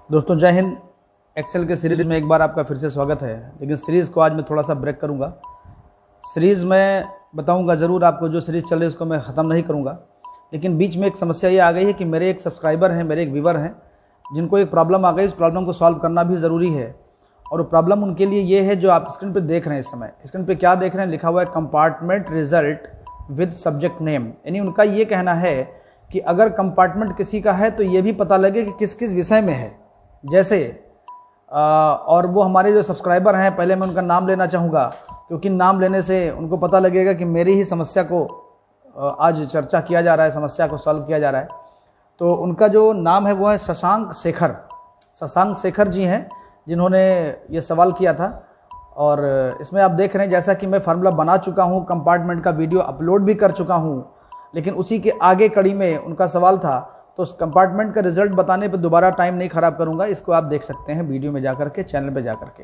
दोस्तों जय हिंद। एक्सेल के सीरीज में एक बार आपका फिर से स्वागत है, लेकिन सीरीज़ को आज मैं थोड़ा सा ब्रेक करूंगा। सीरीज़ में बताऊंगा ज़रूर आपको, जो सीरीज़ चल रही है उसको मैं ख़त्म नहीं करूंगा। लेकिन बीच में एक समस्या ये आ गई है कि मेरे एक सब्सक्राइबर हैं, मेरे एक व्यूवर हैं, जिनको एक प्रॉब्लम आ गई। उस प्रॉब्लम को सॉल्व करना भी ज़रूरी है, और वो प्रॉब्लम उनके लिए ये है जो आप स्क्रीन पर देख रहे हैं। इस समय स्क्रीन पर क्या देख रहे हैं, लिखा हुआ है compartment result with subject name. यानी उनका ये कहना है कि अगर कंपार्टमेंट किसी का है तो ये भी पता लगे कि किस किस विषय में है। जैसे और वो हमारे जो सब्सक्राइबर हैं, पहले मैं उनका नाम लेना चाहूँगा, क्योंकि नाम लेने से उनको पता लगेगा कि मेरी ही समस्या को आज चर्चा किया जा रहा है, समस्या को सॉल्व किया जा रहा है। तो उनका जो नाम है वो है शशांक शेखर। शशांक शेखर जी हैं जिन्होंने ये सवाल किया था। और इसमें आप देख रहे हैं जैसा कि मैं फार्मूला बना चुका हूँ, कंपार्टमेंट का वीडियो अपलोड भी कर चुका हूँ, लेकिन उसी के आगे कड़ी में उनका सवाल था। तो उस कंपार्टमेंट का रिजल्ट बताने पे दोबारा टाइम नहीं ख़राब करूंगा, इसको आप देख सकते हैं वीडियो में जाकर के, चैनल पे जाकर के।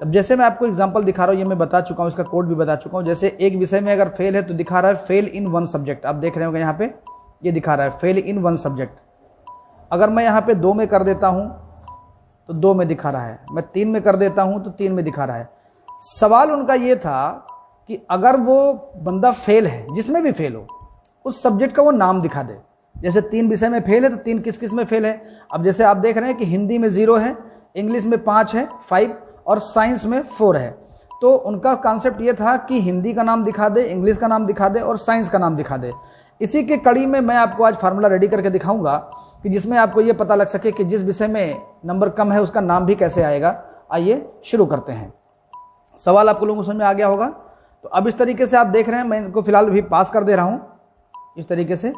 अब जैसे मैं आपको एग्जांपल दिखा रहा हूँ, ये मैं बता चुका हूँ, इसका कोड भी बता चुका हूँ। जैसे एक विषय में अगर फेल है तो दिखा रहा है फेल इन वन सब्जेक्ट। आप देख रहे होंगे यहाँ पे ये दिखा रहा है फेल इन वन सब्जेक्ट। अगर मैं यहाँ पे 2 में कर देता हूँ तो 2 में दिखा रहा है, मैं 3 में कर देता हूँ तो 3 में दिखा रहा है। सवाल उनका ये था कि अगर वो बंदा फेल है, जिसमें भी फेल हो, उस सब्जेक्ट का वो नाम दिखा दे। जैसे 3 विषय में फेल है तो 3 किस किस में फेल है। अब जैसे आप देख रहे हैं कि हिंदी में 0 है, इंग्लिश में 5 है, 5, और साइंस में 4 है। तो उनका कॉन्सेप्ट ये था कि हिंदी का नाम दिखा दे, इंग्लिश का नाम दिखा दे और साइंस का नाम दिखा दे। इसी के कड़ी में मैं आपको आज फार्मूला रेडी करके दिखाऊंगा कि जिसमें आपको ये पता लग सके कि जिस विषय में नंबर कम है उसका नाम भी कैसे आएगा। आइए शुरू करते हैं। सवाल आप लोगों को समझ में आ गया होगा। तो अब इस तरीके से आप देख रहे हैं, मैं इनको फिलहाल भी पास कर दे रहा हूँ इस तरीके से,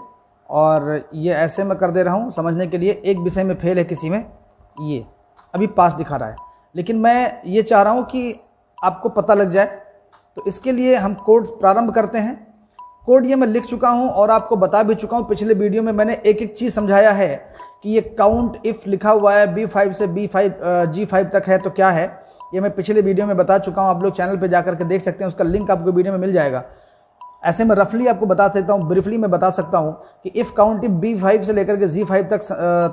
और ये ऐसे मैं कर दे रहा हूँ समझने के लिए। एक विषय में फेल है किसी में, ये अभी पास दिखा रहा है, लेकिन मैं ये चाह रहा हूँ कि आपको पता लग जाए। तो इसके लिए हम कोड प्रारंभ करते हैं। कोड ये मैं लिख चुका हूँ और आपको बता भी चुका हूँ। पिछले वीडियो में मैंने एक एक चीज़ समझाया है कि ये काउंट इफ़ लिखा हुआ है B5 से G5 तक है तो क्या है, ये मैं पिछले वीडियो में बता चुका हूँ। आप लोग चैनल पर जाकर के देख सकते हैं, उसका लिंक आपको वीडियो में मिल जाएगा। ऐसे में रफली आपको बता सकता हूँ, ब्रीफली मैं बता सकता हूँ कि इफ़ काउंट इफ B5 से लेकर के G5 तक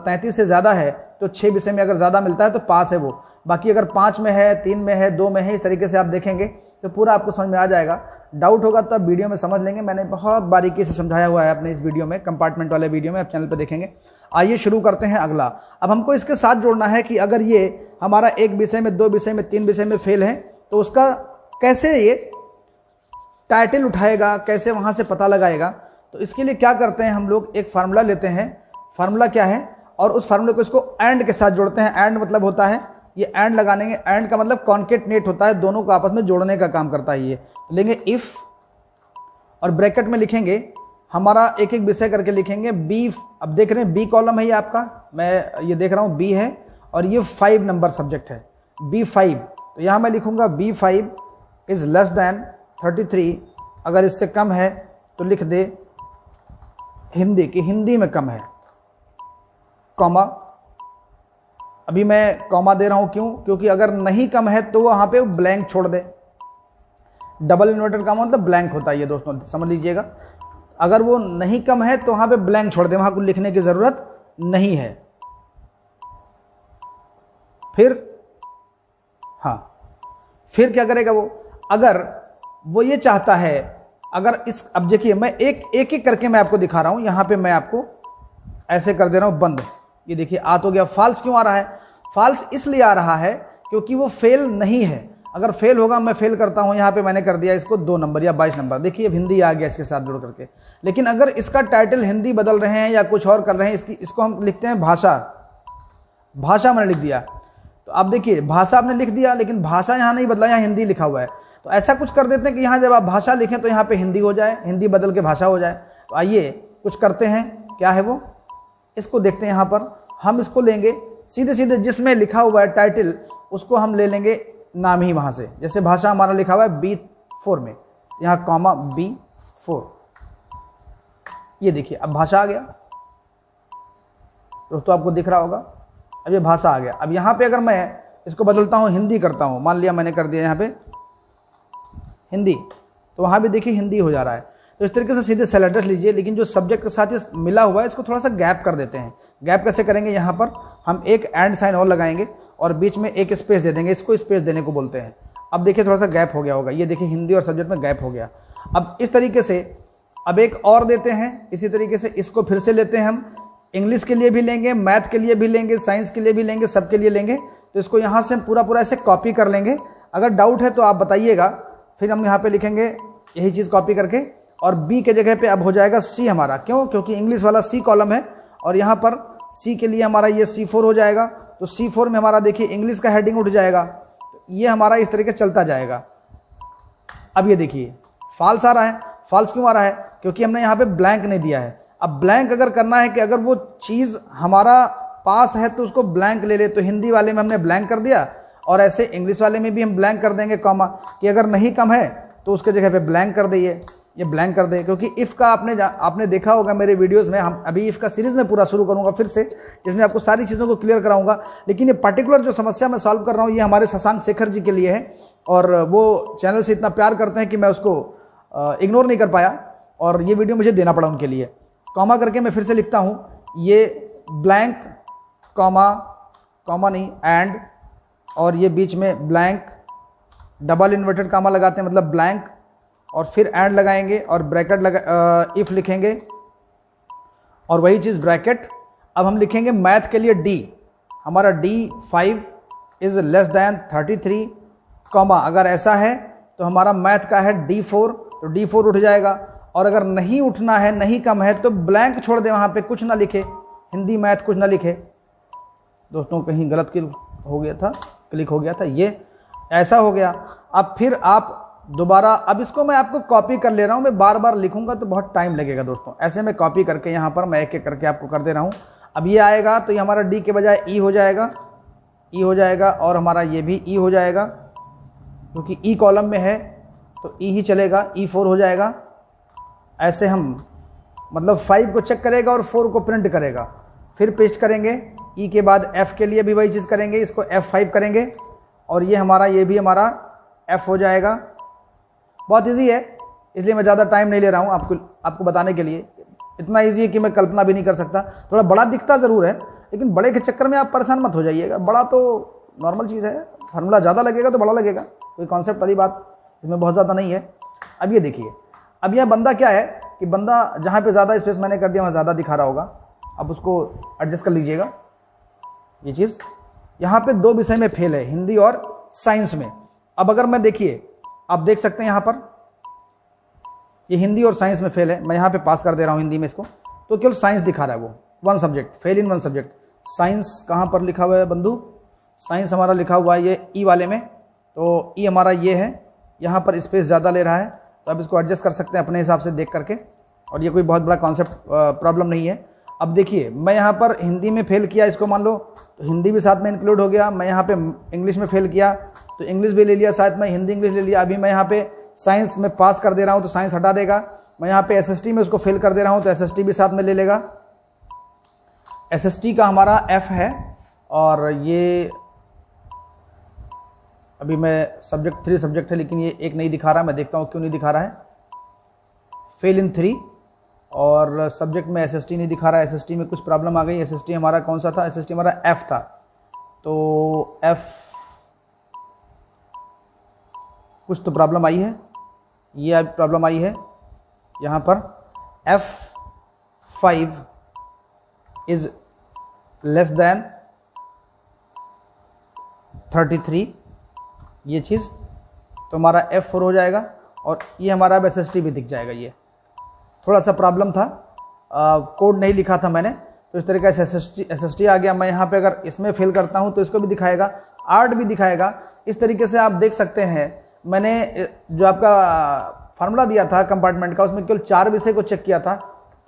33 से ज़्यादा है तो 6 विषय में अगर ज़्यादा मिलता है तो पास है वो। बाकी अगर 5 में है, 3 में है, 2 में है, इस तरीके से आप देखेंगे तो पूरा आपको समझ में आ जाएगा। डाउट होगा तो आप वीडियो में समझ लेंगे, मैंने बहुत बारीकी से समझाया हुआ है अपने इस वीडियो में, कंपार्टमेंट वाले वीडियो में, आप चैनल पर देखेंगे। आइए शुरू करते हैं अगला। अब हमको इसके साथ जोड़ना है कि अगर ये हमारा एक विषय में, 2 विषय में, 3 विषय में फेल है तो उसका कैसे ये टाइटल उठाएगा, कैसे वहाँ से पता लगाएगा। तो इसके लिए क्या करते हैं, हम लोग एक फार्मूला लेते हैं। फार्मूला क्या है, और उस फार्मूले को इसको एंड के साथ जोड़ते हैं। एंड मतलब होता है ये एंड लगाने, एंड का मतलब कॉन्केटनेट होता है, दोनों को आपस में जोड़ने का काम करता है। ये लेंगे इफ और ब्रैकेट में लिखेंगे हमारा एक एक विषय करके लिखेंगे बी। अब देख रहे हैं बी कॉलम है ये आपका, मैं ये देख रहा हूँ बी है, और ये 5 नंबर सब्जेक्ट है B5। तो यहाँ मैं लिखूंगा B5 इज लेस देन 33। अगर इससे कम है तो लिख दे हिंदी की, हिंदी में कम है, कॉमा। अभी मैं कॉमा दे रहा हूं क्यों, क्योंकि अगर नहीं कम है तो वहां पे ब्लैंक छोड़ दे। डबल इन्वर्टेड कॉमा मतलब ब्लैंक होता है ये, दोस्तों समझ लीजिएगा। अगर वो नहीं कम है तो वहां पे ब्लैंक छोड़ दे, वहां कुछ लिखने की जरूरत नहीं है। फिर फिर क्या करेगा वो, अगर वो ये चाहता है, अगर इस, अब देखिए मैं एक करके मैं आपको दिखा रहा हूं। यहां पे मैं आपको ऐसे कर दे रहा हूं बंद। ये देखिए आ तो गया। फॉल्स क्यों आ रहा है, फॉल्स इसलिए आ रहा है क्योंकि वो फेल नहीं है। अगर फेल होगा, मैं फेल करता हूं, यहां पे मैंने कर दिया इसको 2 नंबर या 22 नंबर। देखिए अब हिंदी आ गया इसके साथ जुड़ करके। लेकिन अगर इसका टाइटल हिंदी बदल रहे हैं या कुछ और कर रहे हैं, इसको हम लिखते हैं भाषा। भाषा मैंने लिख दिया, तो आप देखिए भाषा आपने लिख दिया, लेकिन भाषा यहां नहीं बदला, यहां हिंदी लिखा हुआ है। तो ऐसा कुछ कर देते हैं कि यहाँ जब आप भाषा लिखें तो यहाँ पे हिंदी हो जाए, हिंदी बदल के भाषा हो जाए। तो आइए कुछ करते हैं, क्या है वो, इसको देखते हैं। यहाँ पर हम इसको लेंगे सीधे सीधे, जिसमें लिखा हुआ है टाइटल उसको हम ले लेंगे नाम ही वहाँ से। जैसे भाषा हमारा लिखा हुआ है B4 में, यहाँ कॉमा B4। ये देखिए अब भाषा आ गया दोस्तों, आपको दिख रहा होगा। अब ये भाषा आ गया। अब यहाँ पे अगर मैं इसको बदलता हूँ, हिंदी करता हूँ, मान लिया मैंने कर दिया यहाँ पे हिंदी, तो वहाँ भी देखिए हिंदी हो जा रहा है। तो इस तरीके से सीधे सेल एड्रेस लीजिए, लेकिन जो सब्जेक्ट के साथ ये मिला हुआ है इसको थोड़ा सा गैप कर देते हैं। गैप कैसे करेंगे, यहाँ पर हम एक एंड साइन और लगाएंगे और बीच में एक स्पेस दे देंगे, इसको स्पेस देने को बोलते हैं। अब देखिए थोड़ा सा गैप हो गया होगा, ये देखिए हिंदी और सब्जेक्ट में गैप हो गया। अब इस तरीके से अब एक और देते हैं, इसी तरीके से इसको फिर से लेते हैं हम, इंग्लिश के लिए भी लेंगे, मैथ के लिए भी लेंगे, साइंस के लिए भी लेंगे, सबके लिए लेंगे। तो इसको यहाँ से हम पूरा ऐसे कॉपी कर लेंगे। अगर डाउट है तो आप बताइएगा, फिर हम यहाँ पे लिखेंगे यही चीज़ कॉपी करके, और बी के जगह पे अब हो जाएगा सी हमारा। क्यों? क्योंकि इंग्लिश वाला सी कॉलम है और यहाँ पर सी के लिए हमारा ये C4 हो जाएगा। तो C4 में हमारा देखिए इंग्लिश का हेडिंग उठ जाएगा। तो ये हमारा इस तरीके चलता जाएगा। अब ये देखिए फॉल्स आ रहा है। फॉल्स क्यों आ रहा है? क्योंकि हमने यहाँ पे ब्लैंक नहीं दिया है। अब ब्लैंक अगर करना है कि अगर वो चीज़ हमारा पास है तो उसको ब्लैंक ले ले, तो हिंदी वाले में हमने ब्लैंक कर दिया और ऐसे इंग्लिश वाले में भी हम ब्लैंक कर देंगे कॉमा, कि अगर नहीं कम है तो उसके जगह पे ब्लैंक कर दिए, ये ब्लैंक कर दे। क्योंकि इफ़ का आपने देखा होगा मेरे वीडियोस में, हम अभी इफ़ का सीरीज़ में पूरा शुरू करूंगा फिर से, जिसमें आपको सारी चीज़ों को क्लियर कराऊंगा। लेकिन ये पर्टिकुलर जो समस्या मैं सॉल्व कर रहा हूँ ये हमारे शशांक शेखर जी के लिए है, और वो चैनल से इतना प्यार करते हैं कि मैं उसको इग्नोर नहीं कर पाया और ये वीडियो मुझे देना पड़ा उनके लिए। कॉमा करके मैं फिर से लिखता हूँ, ये ब्लैंक कॉमा, कॉमा नहीं एंड, और ये बीच में ब्लैंक, डबल इन्वर्टेड कॉमा लगाते हैं मतलब ब्लैंक, और फिर एंड लगाएंगे और ब्रैकेट इफ लिखेंगे और वही चीज़ ब्रैकेट। अब हम लिखेंगे मैथ के लिए डी, हमारा D5 is less than 33 comma, अगर ऐसा है तो हमारा मैथ का है D4, तो D4 उठ जाएगा। और अगर नहीं उठना है, नहीं कम है, तो ब्लैंक छोड़ दे, वहाँ पे कुछ ना लिखे, हिंदी मैथ कुछ ना लिखे। दोस्तों कहीं गलत हो गया था, क्लिक हो गया था, ये ऐसा हो गया। अब फिर आप दोबारा, अब इसको मैं आपको कॉपी कर ले रहा हूँ, मैं बार बार लिखूंगा तो बहुत टाइम लगेगा दोस्तों। ऐसे मैं कॉपी करके यहाँ पर मैं एक एक करके आपको कर दे रहा हूँ। अब ये आएगा तो ये हमारा डी के बजाय ई हो जाएगा, ई हो जाएगा, और हमारा ये भी ई हो जाएगा, क्योंकि ई कॉलम में है तो ई ही चलेगा, E4 हो जाएगा। ऐसे हम मतलब 5 को चेक करेगा और 4 को प्रिंट करेगा, फिर पेस्ट करेंगे। ई के बाद F के लिए भी वही चीज़ करेंगे, इसको F5 करेंगे और ये हमारा, ये भी हमारा F हो जाएगा। बहुत इजी है, इसलिए मैं ज़्यादा टाइम नहीं ले रहा हूँ आपको बताने के लिए। इतना इजी है कि मैं कल्पना भी नहीं कर सकता। थोड़ा बड़ा दिखता ज़रूर है, लेकिन बड़े के चक्कर में आप परेशान मत हो जाइएगा। बड़ा तो नॉर्मल चीज़ है, फार्मूला ज़्यादा लगेगा तो बड़ा लगेगा, कोई कॉन्सेप्ट वाली बात इसमें बहुत ज़्यादा नहीं है। अब ये देखिए, अब यह बंदा क्या है कि बंदा जहाँ पे ज़्यादा स्पेस मैंने कर दिया वहाँ ज़्यादा दिखा रहा होगा, अब उसको एडजस्ट कर लीजिएगा। ये चीज़ यहाँ पे 2 विषय में फेल है, हिंदी और साइंस में। अब अगर मैं देखिए, आप देख सकते हैं यहाँ पर ये हिंदी और साइंस में फेल है, मैं यहाँ पे पास कर दे रहा हूँ हिंदी में इसको, तो केवल साइंस दिखा रहा है वो, 1 सब्जेक्ट, फेल इन 1 सब्जेक्ट। साइंस कहाँ पर लिखा हुआ है बंधु? साइंस हमारा लिखा हुआ है ये ई वाले में, तो ई हमारा ये है, यहाँ पर स्पेस ज़्यादा ले रहा है, तो अब इसको एडजस्ट कर सकते हैं अपने हिसाब से देख करके, और ये कोई बहुत बड़ा कॉन्सेप्ट प्रॉब्लम नहीं है। अब देखिए, मैं यहाँ पर हिंदी में फेल किया, इसको मान लो तो हिंदी भी साथ में इंक्लूड हो गया। मैं यहाँ पे इंग्लिश में फेल किया तो इंग्लिश भी ले लिया साथ में, हिंदी इंग्लिश ले लिया। अभी मैं यहाँ पे साइंस में पास कर दे रहा हूँ तो साइंस हटा देगा। मैं यहाँ पे SST में उसको फेल कर दे रहा हूँ तो SST भी साथ में ले लेगा। SST का हमारा F है, और ये अभी मैं सब्जेक्ट 3 सब्जेक्ट है, लेकिन ये एक नहीं दिखा रहा है, मैं देखता हूँ क्यों नहीं दिखा रहा है। फेल इन 3, और सब्जेक्ट में SST नहीं दिखा रहा है, SST में कुछ प्रॉब्लम आ गई। SST हमारा कौन सा था? SST हमारा F था, तो F कुछ तो प्रॉब्लम आई है, ये प्रॉब्लम आई है यहाँ पर। F5 इज लेस देन 33, ये चीज़, तो हमारा F4 हो जाएगा, और ये हमारा अब SST भी दिख जाएगा। ये थोड़ा सा प्रॉब्लम था, कोड नहीं लिखा था मैंने, तो इस तरीके से SST आ गया। मैं यहाँ पे अगर इसमें फेल करता हूँ तो इसको भी दिखाएगा, आर्ट भी दिखाएगा। इस तरीके से आप देख सकते हैं, मैंने जो आपका फार्मूला दिया था कंपार्टमेंट का, उसमें केवल 4 विषय को चेक किया था।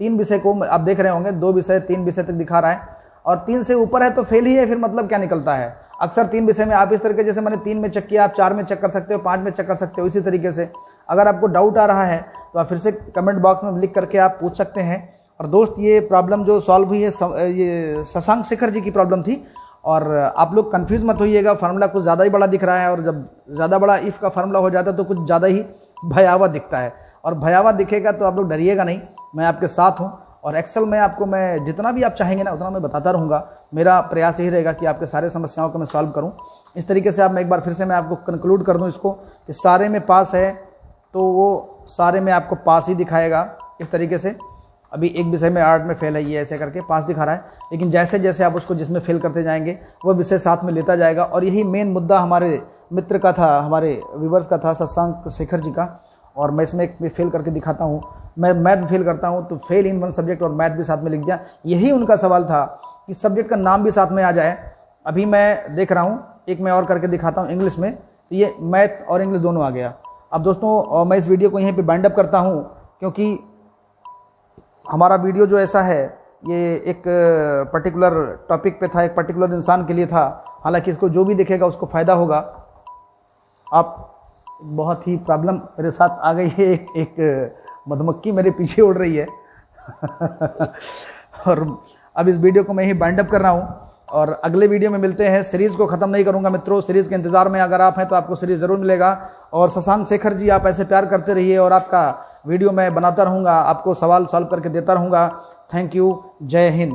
3 विषय को आप देख रहे होंगे, 2 विषय 3 विषय तक दिखा रहा है, और 3 से ऊपर है तो फेल ही है। फिर मतलब क्या निकलता है? अक्सर 3 विषय में आप इस तरीके, जैसे मैंने 3 में चेक किया, आप 4 में चेक कर सकते हो, 5 में चेक कर सकते हो। इसी तरीके से अगर आपको डाउट आ रहा है तो आप फिर से कमेंट बॉक्स में लिख करके आप पूछ सकते हैं। और दोस्त, ये प्रॉब्लम जो सॉल्व हुई है, ये शशांक शेखर जी की प्रॉब्लम थी, और आप लोग कंफ्यूज मत होइएगा। फार्मूला कुछ ज़्यादा ही बड़ा दिख रहा है, और जब ज़्यादा बड़ा इफ़ का फार्मूला हो जाता है तो कुछ ज़्यादा ही भयावह दिखता है, और भयावह दिखेगा तो आप लोग डरिएगा नहीं, मैं आपके साथ हूँ। और एक्सेल में आपको मैं जितना भी आप चाहेंगे ना उतना मैं बताता रहूँगा। मेरा प्रयास यही रहेगा कि आपके सारे समस्याओं को मैं सॉल्व करूं। इस तरीके से मैं एक बार फिर से मैं आपको कंक्लूड कर दूं इसको कि सारे में पास है तो वो सारे में आपको पास ही दिखाएगा। इस तरीके से अभी एक विषय में आर्ट में फेल है, ये ऐसे करके पास दिखा रहा है, लेकिन जैसे जैसे आप उसको जिसमें फेल करते जाएंगे वो विषय साथ में लेता जाएगा। और यही मेन मुद्दा हमारे मित्र का था, हमारे व्यूवर्स का था, शशांक शेखर जी का। और मैं इसमें एक फेल करके दिखाता हूँ। मैं मैथ फेल करता हूँ तो फेल इन वन सब्जेक्ट और मैथ भी साथ में लिख दिया। यही उनका सवाल था कि सब्जेक्ट का नाम भी साथ में आ जाए। अभी मैं देख रहा हूँ, एक मैं और करके दिखाता हूँ इंग्लिश में, तो ये मैथ और इंग्लिश दोनों आ गया। अब दोस्तों मैं इस वीडियो को यहीं पे बाइंड अप करता हूँ, क्योंकि हमारा वीडियो जो ऐसा है ये एक पर्टिकुलर टॉपिक पे था, एक पर्टिकुलर इंसान के लिए था। हालांकि इसको जो भी देखेगा उसको फ़ायदा होगा। आप बहुत ही प्रॉब्लम मेरे साथ आ गई है, एक मधुमक्खी मेरे पीछे उड़ रही है और अब इस वीडियो को मैं ही बाइंड अप कर रहा हूँ और अगले वीडियो में मिलते हैं। सीरीज़ को ख़त्म नहीं करूँगा मित्रों, सीरीज़ के इंतज़ार में अगर आप हैं तो आपको सीरीज़ ज़रूर मिलेगा। और शशांक शेखर जी आप ऐसे प्यार करते रहिए और आपका वीडियो मैं बनाता रहूँगा, आपको सवाल सॉल्व करके देता रहूँगा। थैंक यू, जय हिंद।